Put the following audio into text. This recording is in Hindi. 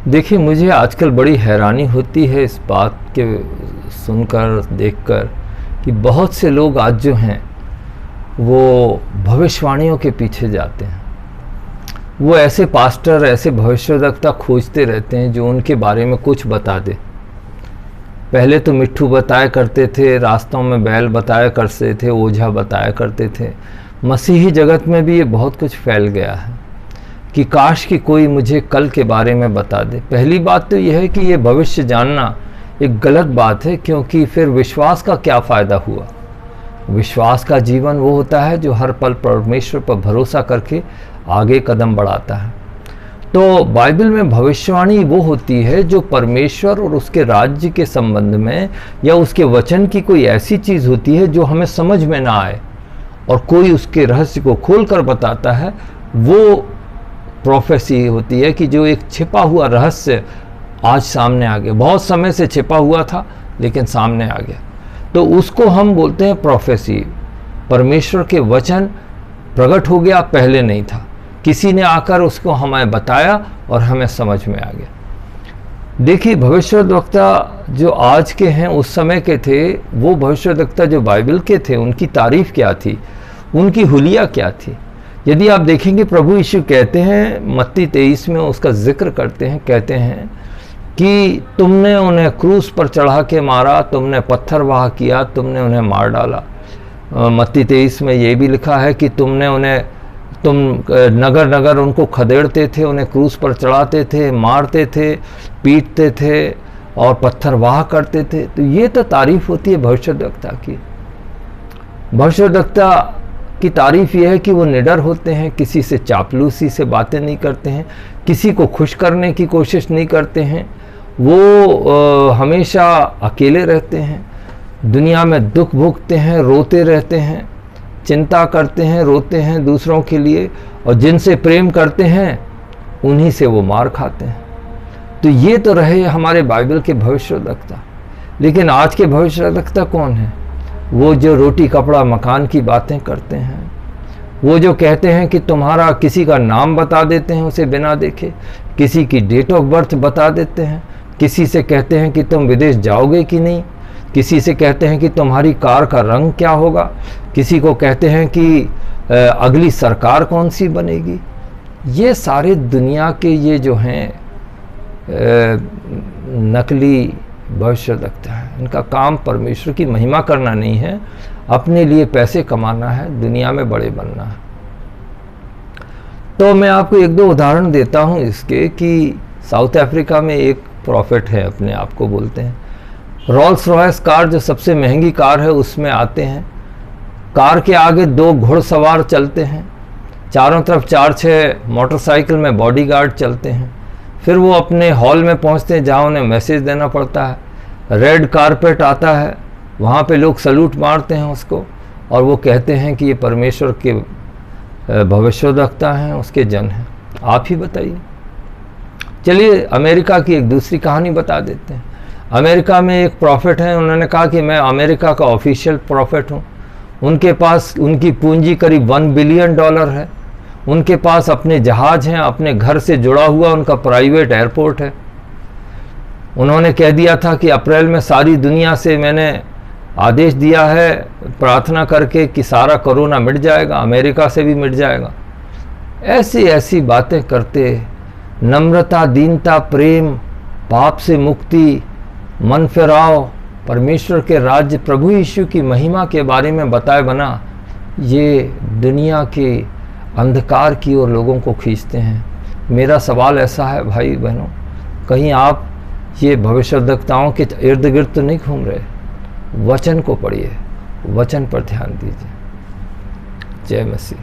देखिए, मुझे आजकल बड़ी हैरानी होती है इस बात के सुनकर, देखकर कि बहुत से लोग आज जो हैं वो भविष्यवाणियों के पीछे जाते हैं। वो ऐसे पास्टर, ऐसे भविष्यवक्ता खोजते रहते हैं जो उनके बारे में कुछ बता दे। पहले तो मिट्ठू बताया करते थे, रास्तों में बैल बताया करते थे, ओझा बताया करते थे। मसीही जगत में भी ये बहुत कुछ फैल गया है कि काश कि कोई मुझे कल के बारे में बता दे। पहली बात तो यह है कि ये भविष्य जानना एक गलत बात है, क्योंकि फिर विश्वास का क्या फ़ायदा हुआ। विश्वास का जीवन वो होता है जो हर पल परमेश्वर पर भरोसा करके आगे कदम बढ़ाता है। तो बाइबल में भविष्यवाणी वो होती है जो परमेश्वर और उसके राज्य के संबंध में या उसके वचन की कोई ऐसी चीज़ होती है जो हमें समझ में ना आए और कोई उसके रहस्य को खोल कर बताता है। वो प्रोफेसी होती है कि जो एक छिपा हुआ रहस्य आज सामने आ गया, बहुत समय से छिपा हुआ था लेकिन सामने आ गया, तो उसको हम बोलते हैं प्रोफेसी। परमेश्वर के वचन प्रकट हो गया, पहले नहीं था, किसी ने आकर उसको हमें बताया और हमें समझ में आ गया। देखिए, भविष्यद्वक्ता जो आज के हैं उस समय के थे, वो भविष्यद्वक्ता जो बाइबल के थे उनकी तारीफ क्या थी, उनकी हुलिया क्या थी। यदि आप देखेंगे, प्रभु यीशु कहते हैं मत्ती 23 में उसका जिक्र करते हैं, कहते हैं कि तुमने उन्हें क्रूस पर चढ़ा के मारा, तुमने पत्थर वाह किया, तुमने उन्हें मार डाला। मत्ती 23 में ये भी लिखा है कि तुम नगर नगर उनको खदेड़ते थे, उन्हें क्रूस पर चढ़ाते थे, मारते थे, पीटते थे और पत्थर वाह करते थे। तो ये तो तारीफ होती है भविष्यद्वक्ता की। भविष्यद्वक्ता की तारीफ यह है कि वो निडर होते हैं, किसी से चापलूसी से बातें नहीं करते हैं, किसी को खुश करने की कोशिश नहीं करते हैं। वो हमेशा अकेले रहते हैं, दुनिया में दुख भोगते हैं, रोते रहते हैं, चिंता करते हैं, रोते हैं दूसरों के लिए, और जिनसे प्रेम करते हैं उन्हीं से वो मार खाते हैं। तो ये तो रहे हमारे बाइबल के भविष्यद्वक्ता। लेकिन आज के भविष्यद्वक्ता कौन है? वो जो रोटी कपड़ा मकान की बातें करते हैं, वो जो कहते हैं कि तुम्हारा किसी का नाम बता देते हैं उसे बिना देखे, किसी की डेट ऑफ बर्थ बता देते हैं, किसी से कहते हैं कि तुम विदेश जाओगे कि नहीं, किसी से कहते हैं कि तुम्हारी कार का रंग क्या होगा, किसी को कहते हैं कि अगली सरकार कौन सी बनेगी। ये सारे दुनिया के ये जो हैं नकली भविष्यद्वक्ता है। इनका काम परमेश्वर की महिमा करना नहीं है, अपने लिए पैसे कमाना है, दुनिया में बड़े बनना है। तो मैं आपको एक दो उदाहरण देता हूँ इसके कि साउथ अफ्रीका में एक प्रॉफिट है, अपने आप को बोलते हैं। रोल्स रॉयस कार जो सबसे महंगी कार है उसमें आते हैं। कार के आगे 2 घुड़सवार चलते हैं, चारों तरफ 4-6 मोटरसाइकिल में बॉडीगार्ड चलते हैं। फिर वो अपने हॉल में पहुंचते हैं जहां उन्हें मैसेज देना पड़ता है। रेड कारपेट आता है, वहां पे लोग सलूट मारते हैं उसको, और वो कहते हैं कि ये परमेश्वर के भविष्यद्वक्ता हैं, उसके जन हैं। आप ही बताइए। चलिए अमेरिका की एक दूसरी कहानी बता देते हैं। अमेरिका में एक प्रॉफिट हैं, उन्होंने कहा कि मैं अमेरिका का ऑफिशियल प्रॉफिट हूँ। उनके पास उनकी पूंजी करीब $1 बिलियन है। उनके पास अपने जहाज़ हैं, अपने घर से जुड़ा हुआ उनका प्राइवेट एयरपोर्ट है। उन्होंने कह दिया था कि अप्रैल में सारी दुनिया से मैंने आदेश दिया है प्रार्थना करके कि सारा कोरोना मिट जाएगा, अमेरिका से भी मिट जाएगा। ऐसी ऐसी बातें करते, नम्रता, दीनता, प्रेम, पाप से मुक्ति, मन फिराव, परमेश्वर के राज्य, प्रभु यीशु की महिमा के बारे में बताए बना, ये दुनिया के अंधकार की ओर लोगों को खींचते हैं। मेरा सवाल ऐसा है भाई बहनों, कहीं आप ये भविष्यद्वक्ताओं के इर्द गिर्द तो नहीं घूम रहे? वचन को पढ़िए, वचन पर ध्यान दीजिए। जय मसीह।